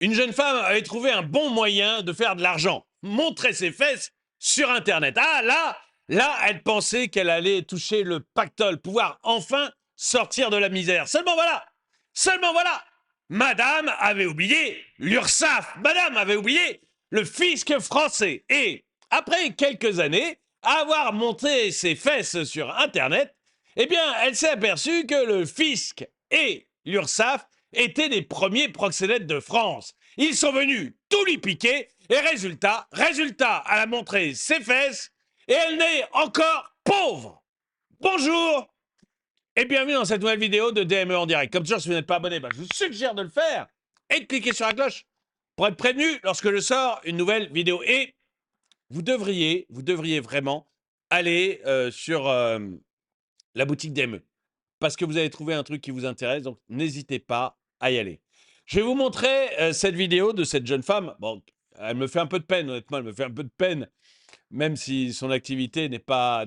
Une jeune femme avait trouvé un bon moyen de faire de l'argent, montrer ses fesses sur Internet. Ah là, elle pensait qu'elle allait toucher le pactole, pouvoir enfin sortir de la misère. Seulement voilà, Madame avait oublié l'URSSAF, Madame avait oublié le fisc français. Et après quelques années, à avoir monté ses fesses sur Internet, eh bien, elle s'est aperçue que le fisc et l'URSSAF étaient les premiers proxénètes de France. Ils sont venus tout lui piquer et résultat, elle a montré ses fesses et elle n'est encore pauvre. Bonjour et bienvenue dans cette nouvelle vidéo de DME en direct. Comme toujours, si vous n'êtes pas abonné, je vous suggère de le faire et de cliquer sur la cloche pour être prévenu lorsque je sors une nouvelle vidéo. Et vous devriez vraiment aller sur la boutique DME parce que vous allez trouver un truc qui vous intéresse, donc n'hésitez pas à y aller. Je vais vous montrer cette vidéo de cette jeune femme. Bon, elle me fait un peu de peine, honnêtement, elle me fait un peu de peine, même si son activité n'est pas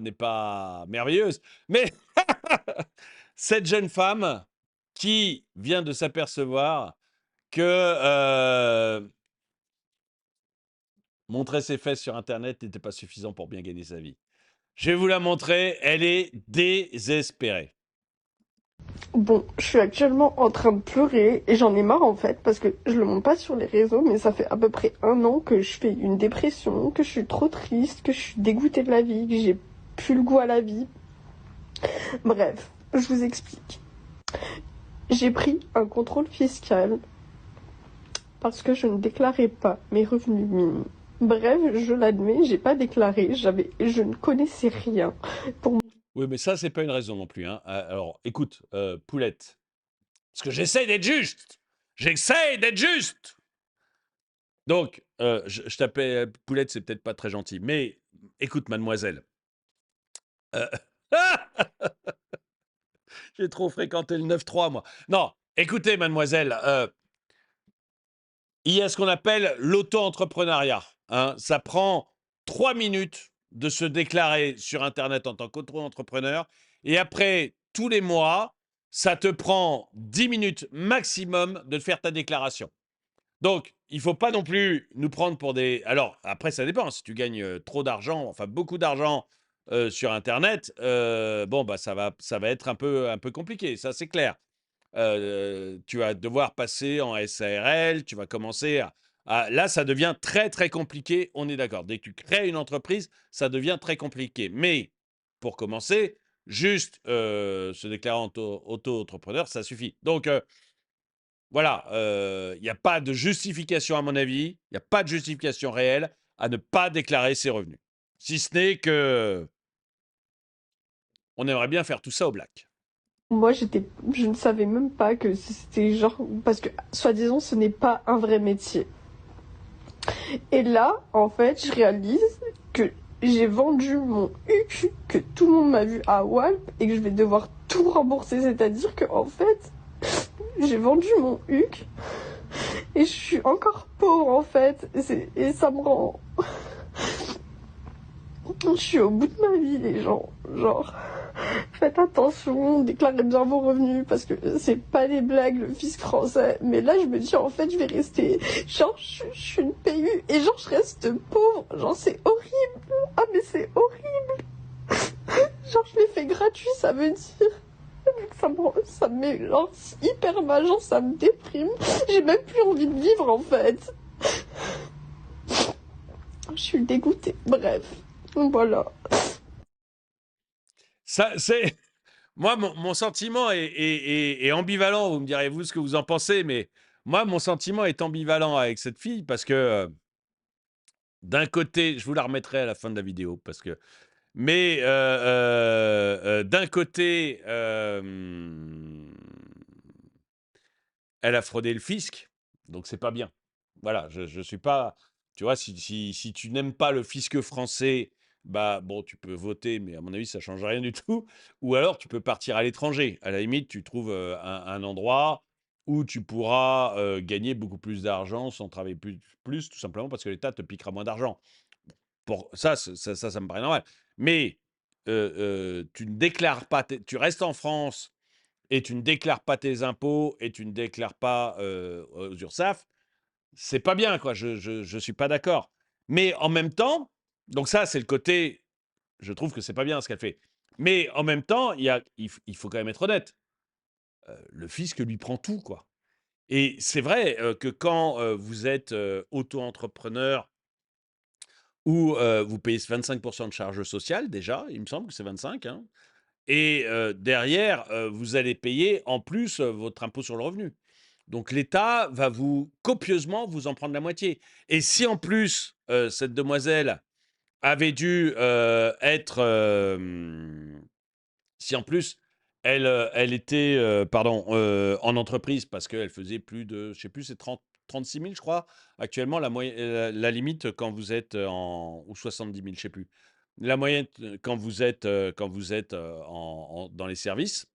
merveilleuse. Mais cette jeune femme qui vient de s'apercevoir que montrer ses fesses sur Internet n'était pas suffisant pour bien gagner sa vie. Je vais vous la montrer, elle est désespérée. Bon, je suis actuellement en train de pleurer et j'en ai marre en fait parce que je le montre pas sur les réseaux, mais ça fait à peu près 1 an que je fais une dépression, que je suis trop triste, que je suis dégoûtée de la vie, que j'ai plus le goût à la vie. Bref, je vous explique. J'ai pris un contrôle fiscal parce que je ne déclarais pas mes revenus minimes. Bref, je l'admets, j'ai pas déclaré, je ne connaissais rien. Oui, mais ça, c'est pas une raison non plus, hein. Alors, écoute, Poulette, parce que j'essaie d'être juste. J'essaie d'être juste. Donc, je t'appelle Poulette, c'est peut-être pas très gentil, mais écoute, mademoiselle. euh, J'ai trop fréquenté le 9-3, moi. Non, écoutez, mademoiselle, il y a ce qu'on appelle l'auto-entrepreneuriat, hein. Ça prend 3 minutes de se déclarer sur Internet en tant qu'auto-entrepreneur. Et après, tous les mois, ça te prend 10 minutes maximum de faire ta déclaration. Donc, il ne faut pas non plus nous prendre pour des... Alors, après, ça dépend. Si tu gagnes trop d'argent, enfin beaucoup d'argent sur Internet, bon, bah, ça va être un peu compliqué, ça c'est clair. Tu vas devoir passer en SARL, tu vas commencer là, ça devient très, très compliqué, on est d'accord. Dès que tu crées une entreprise, ça devient très compliqué. Mais pour commencer, juste se déclarer en auto-entrepreneur, ça suffit. Donc, voilà, il n'y a pas de justification à mon avis, il n'y a pas de justification réelle à ne pas déclarer ses revenus. Si ce n'est que on aimerait bien faire tout ça au black. Moi, je ne savais même pas que c'était genre, parce que soi-disant, ce n'est pas un vrai métier. Et là, en fait, je réalise que j'ai vendu mon HUC, que tout le monde m'a vu à Walp et que je vais devoir tout rembourser. C'est-à-dire que, en fait, j'ai vendu mon HUC et je suis encore pauvre, en fait. Et ça me rend... Je suis au bout de ma vie, les gens. Genre, faites attention, déclarez bien vos revenus parce que c'est pas des blagues, le fisc français. Mais là, je me dis, en fait, je vais rester. Genre, je suis une PU et genre, je reste pauvre. Genre, c'est horrible. Ah, mais c'est horrible. Genre, je l'ai fait gratuit, ça veut dire. Ça me met genre hyper mal, genre, ça me déprime. J'ai même plus envie de vivre, en fait. Je suis dégoûtée. Bref, voilà. Ça, c'est... Moi, mon sentiment est ambivalent. Vous me direz-vous ce que vous en pensez, mais moi, mon sentiment est ambivalent avec cette fille parce que d'un côté, je vous la remettrai à la fin de la vidéo parce que, mais d'un côté, elle a fraudé le fisc, donc c'est pas bien. Voilà, je suis pas, tu vois, si tu n'aimes pas le fisc français, bah bon, tu peux voter, mais à mon avis, ça change rien du tout. Ou alors, tu peux partir à l'étranger. À la limite, tu trouves un endroit où tu pourras gagner beaucoup plus d'argent sans travailler plus, tout simplement parce que l'État te piquera moins d'argent. Pour ça, ça me paraît normal. Mais tu ne déclares pas, tu restes en France et tu ne déclares pas tes impôts et tu ne déclares pas aux URSSAF, c'est pas bien, quoi. Je suis pas d'accord. Mais en même temps, donc ça, c'est le côté, je trouve que c'est pas bien ce qu'elle fait. Mais en même temps, il faut quand même être honnête. Le fisc lui prend tout, quoi. Et c'est vrai que quand vous êtes auto-entrepreneur ou vous payez 25% de charges sociales, déjà, il me semble que c'est 25, hein, et derrière, vous allez payer en plus votre impôt sur le revenu. Donc l'État va vous copieusement vous en prendre la moitié. Et si en plus, cette demoiselle avait dû être, si en plus elle était, pardon, en entreprise parce qu'elle faisait plus de, je sais plus, c'est 36 000, je crois. Actuellement, la limite quand vous êtes en, ou 70 000, je sais plus. La moyenne quand vous êtes dans les services,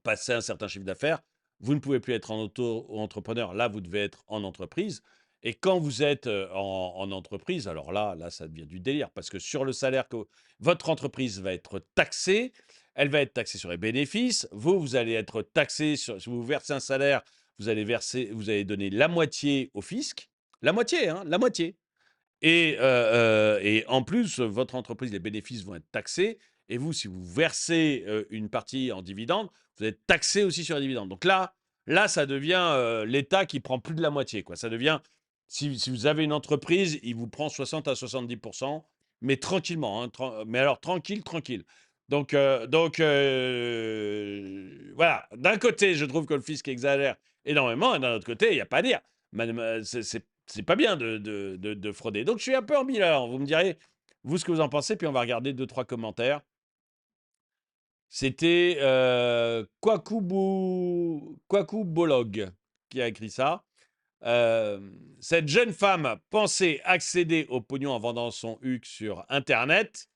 passer un certain chiffre d'affaires, vous ne pouvez plus être en auto-entrepreneur. Là, vous devez être en entreprise. Et quand vous êtes en entreprise, alors là, ça devient du délire parce que sur le salaire que votre entreprise va être taxée, elle va être taxée sur les bénéfices. Vous allez être taxé sur, si vous versez un salaire, vous allez donner la moitié au fisc. La moitié, hein, la moitié. Et en plus, votre entreprise, les bénéfices vont être taxés. Et vous, si vous versez une partie en dividende, vous êtes taxé aussi sur les dividendes. Donc là, ça devient l'État qui prend plus de la moitié, quoi. Ça devient, si vous avez une entreprise, il vous prend 60 à 70%, mais tranquillement, hein, mais alors tranquille, tranquille. Donc, voilà. D'un côté, je trouve que le fisc exagère énormément, et d'un autre côté, il n'y a pas à dire. C'est pas bien de frauder. Donc, je suis un peu ambivalent. Vous me direz, vous, ce que vous en pensez, puis on va regarder 2, 3 commentaires. C'était Kwaku Bolog qui a écrit ça. Cette jeune femme pensait accéder au pognon en vendant son HUC sur Internet,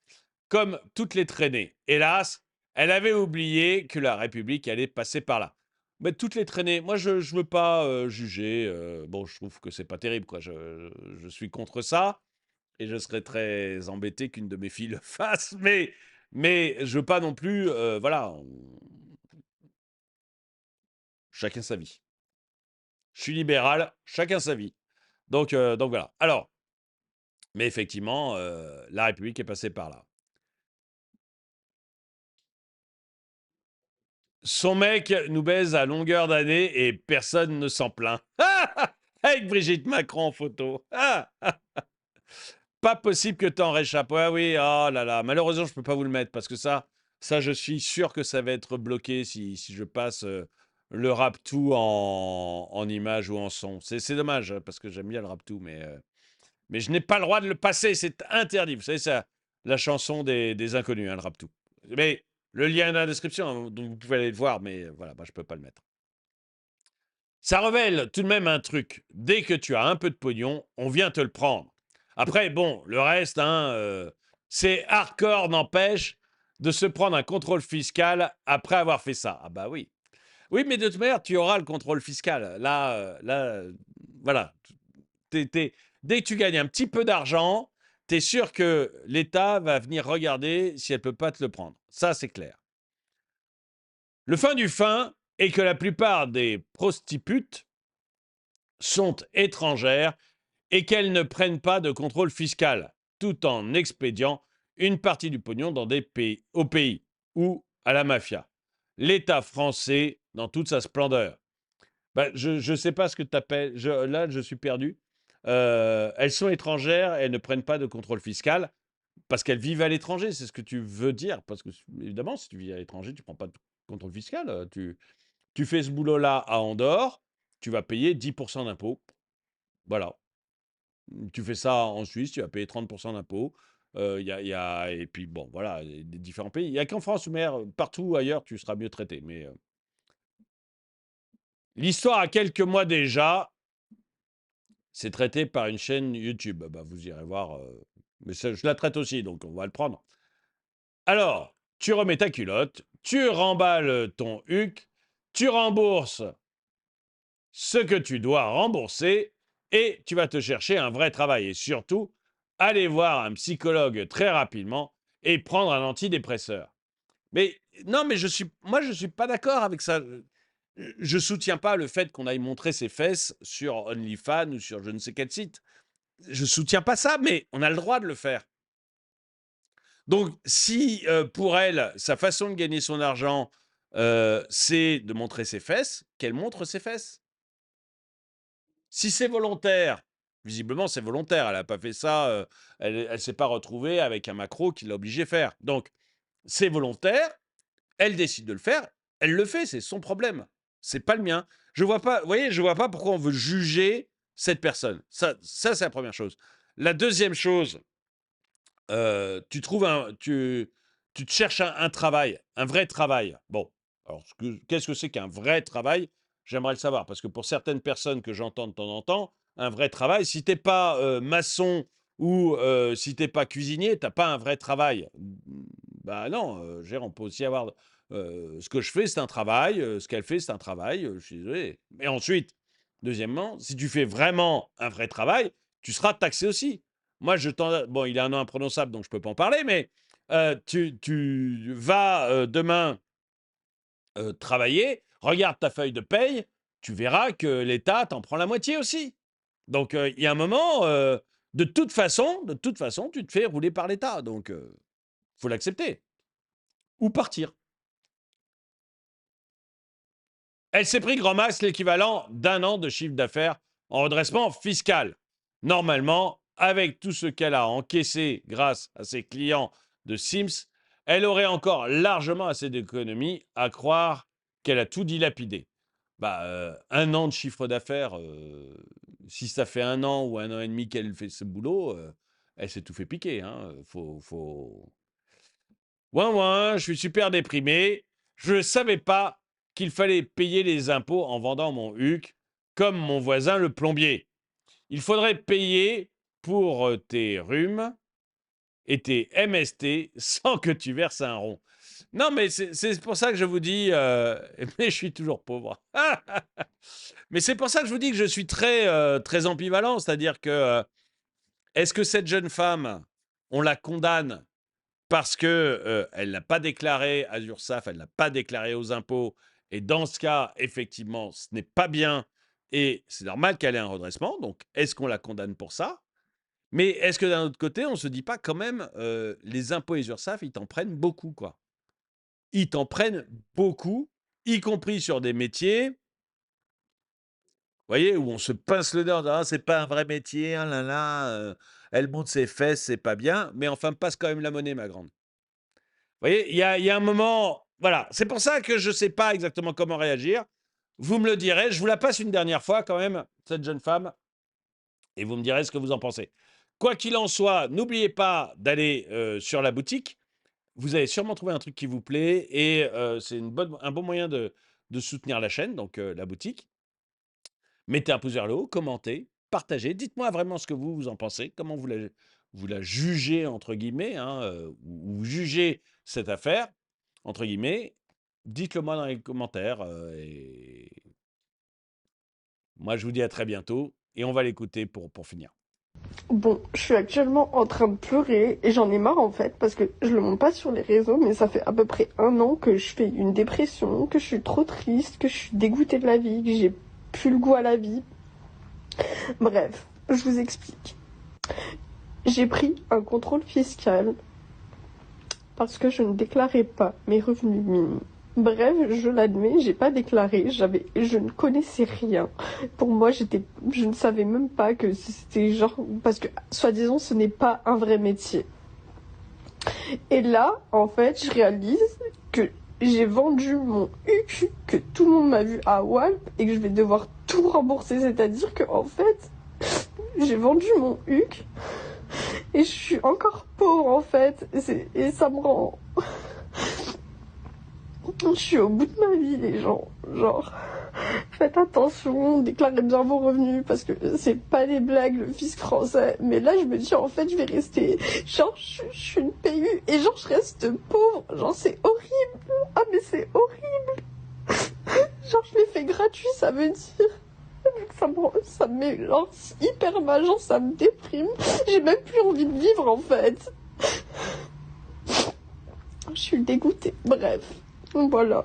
comme toutes les traînées. Hélas, elle avait oublié que la République allait passer par là. Mais toutes les traînées, moi je ne veux pas juger. Bon, je trouve que c'est pas terrible, quoi. Je suis contre ça et je serais très embêté qu'une de mes filles le fasse. Mais je veux pas non plus. Voilà, chacun sa vie. Je suis libéral, chacun sa vie. Donc voilà. Alors, mais effectivement, la République est passée par là. Son mec nous baise à longueur d'année et personne ne s'en plaint. Avec Brigitte Macron en photo. Pas possible que t'en réchappes. Ouais, oui, oh là là. Malheureusement, je peux pas vous le mettre parce que ça, je suis sûr que ça va être bloqué si je passe le rap-tout en image ou en son. C'est dommage hein, parce que j'aime bien le rap-tout, mais je n'ai pas le droit de le passer. C'est interdit. Vous savez, ça, la chanson des inconnus, hein, le rap-tout. Mais le lien est dans la description, hein, donc vous pouvez aller le voir, mais voilà, moi, je peux pas le mettre. Ça révèle tout de même un truc. Dès que tu as un peu de pognon, on vient te le prendre. Après, bon, le reste, hein, c'est hardcore, n'empêche, de se prendre un contrôle fiscal après avoir fait ça. Ah bah oui. Oui, mais de toute manière, tu auras le contrôle fiscal. Là, voilà. Dès que tu gagnes un petit peu d'argent, tu es sûr que l'État va venir regarder si elle peut pas te le prendre. Ça, c'est clair. Le fin du fin est que la plupart des prostitutes sont étrangères et qu'elles ne prennent pas de contrôle fiscal, tout en expédiant une partie du pognon dans des pays, au pays ou à la mafia. L'État français dans toute sa splendeur. Bah, je ne sais pas ce que tu appelles. Là, je suis perdu. Elles sont étrangères, elles ne prennent pas de contrôle fiscal parce qu'elles vivent à l'étranger. C'est ce que tu veux dire. Parce que, évidemment, si tu vis à l'étranger, tu ne prends pas de contrôle fiscal. Tu fais ce boulot-là à Andorre, tu vas payer 10% d'impôts. Voilà. Tu fais ça en Suisse, tu vas payer 30% d'impôts. Et puis bon, voilà, des différents pays. Il n'y a qu'en France, mais partout ailleurs, tu seras mieux traité. Mais l'histoire a quelques mois déjà, c'est traité par une chaîne YouTube. Bah, vous irez voir. Mais ça, je la traite aussi, donc on va le prendre. Alors, tu remets ta culotte, tu remballes ton HUC, tu rembourses ce que tu dois rembourser et tu vas te chercher un vrai travail. Et surtout, aller voir un psychologue très rapidement et prendre un antidépresseur. Mais non, mais moi, je ne suis pas d'accord avec ça. Je soutiens pas le fait qu'on aille montrer ses fesses sur OnlyFans ou sur je ne sais quel site. Je soutiens pas ça, mais on a le droit de le faire. Donc, si pour elle, sa façon de gagner son argent, c'est de montrer ses fesses, qu'elle montre ses fesses. Si c'est volontaire, visiblement c'est volontaire, elle n'a pas fait ça, elle ne s'est pas retrouvée avec un macro qui l'a obligée à faire. Donc, c'est volontaire, elle décide de le faire, elle le fait, c'est son problème. C'est pas le mien. Je vois pas, vous voyez, je vois pas pourquoi on veut juger cette personne. Ça c'est la première chose. La deuxième chose, tu te cherches un travail, un vrai travail. Bon, alors qu'est-ce que c'est qu'un vrai travail? J'aimerais le savoir, parce que pour certaines personnes que j'entends de temps en temps, un vrai travail, si t'es pas maçon ou si t'es pas cuisinier, t'as pas un vrai travail. Bah non, on peut aussi avoir. Ce que je fais, c'est un travail. Ce qu'elle fait, c'est un travail. Je suis désolé. Mais ensuite, deuxièmement, si tu fais vraiment un vrai travail, tu seras taxé aussi. Moi, bon, il a un nom imprononçable, donc je peux pas en parler, mais tu vas demain travailler, regarde ta feuille de paye, tu verras que l'État t'en prend la moitié aussi. Donc, il y a un moment, de toute façon, tu te fais rouler par l'État. Donc, faut l'accepter. Ou partir. Elle s'est pris grand max l'équivalent d'un an de chiffre d'affaires en redressement fiscal. Normalement, avec tout ce qu'elle a encaissé grâce à ses clients de Sims, elle aurait encore largement assez d'économies à croire qu'elle a tout dilapidé. Bah, un an de chiffre d'affaires, si ça fait un an ou un an et demi qu'elle fait ce boulot, elle s'est tout fait piquer. Hein. Ouin ouin, je suis super déprimé. Je ne savais pas qu'il fallait payer les impôts en vendant mon huc, comme mon voisin le plombier. Il faudrait payer pour tes rhumes et tes MST sans que tu verses un rond. Non, mais c'est pour ça que je vous dis, mais je suis toujours pauvre. Mais c'est pour ça que je vous dis que je suis très ambivalent, c'est-à-dire que est-ce que cette jeune femme, on la condamne parce que elle n'a pas déclaré à l'URSSAF, elle n'a pas déclaré aux impôts, et dans ce cas, effectivement, ce n'est pas bien, et c'est normal qu'elle ait un redressement, donc est-ce qu'on la condamne pour ça? Mais est-ce que d'un autre côté, on ne se dit pas quand même, les impôts et les URSSAF, ils t'en prennent beaucoup, quoi. Ils t'en prennent beaucoup, y compris sur des métiers, vous voyez, où on se pince le nez en disant: «Ah, c'est pas un vrai métier, ah là là, elle monte ses fesses, c'est pas bien», mais enfin, passe quand même la monnaie, ma grande. Vous voyez, il y a un moment, voilà, c'est pour ça que je ne sais pas exactement comment réagir. Vous me le direz, je vous la passe une dernière fois quand même, cette jeune femme, et vous me direz ce que vous en pensez. Quoi qu'il en soit, n'oubliez pas d'aller sur la boutique. Vous allez sûrement trouver un truc qui vous plaît, et c'est un bon moyen de soutenir la chaîne, donc la boutique. Mettez un pouce vers le haut, commentez, partagez, dites-moi vraiment ce que vous en pensez, comment vous la jugez, entre guillemets, hein, ou vous jugez cette affaire, entre guillemets. Dites-le moi dans les commentaires, et moi je vous dis à très bientôt, et on va l'écouter pour finir. Bon, je suis actuellement en train de pleurer et j'en ai marre en fait parce que je le montre pas sur les réseaux, mais ça fait à peu près un an que je fais une dépression, que je suis trop triste, que je suis dégoûtée de la vie, que j'ai plus le goût à la vie. Bref, je vous explique. J'ai pris un contrôle fiscal parce que je ne déclarais pas mes revenus minimes. Bref, je l'admets, j'ai pas déclaré, je ne connaissais rien. Pour moi, je ne savais même pas que c'était genre, parce que, soi-disant, ce n'est pas un vrai métier. Et là, en fait, je réalise que j'ai vendu mon HUC, que tout le monde m'a vu à Walp, et que je vais devoir tout rembourser. C'est-à-dire que, en fait, j'ai vendu mon HUC, et je suis encore pauvre, en fait. Et ça me rend... Je suis au bout de ma vie, les gens. Genre, faites attention, déclarez bien vos revenus, parce que c'est pas des blagues, le fisc français. Mais là, je me dis, en fait, je vais rester... Genre, je suis une PU, et genre, je reste pauvre. Genre, c'est horrible. Ah, mais c'est horrible. Genre, je l'ai fait gratuit, ça veut dire... Ça me met genre hyper mal, genre ça me déprime. J'ai même plus envie de vivre, en fait. Je suis dégoûtée. Bref, voilà.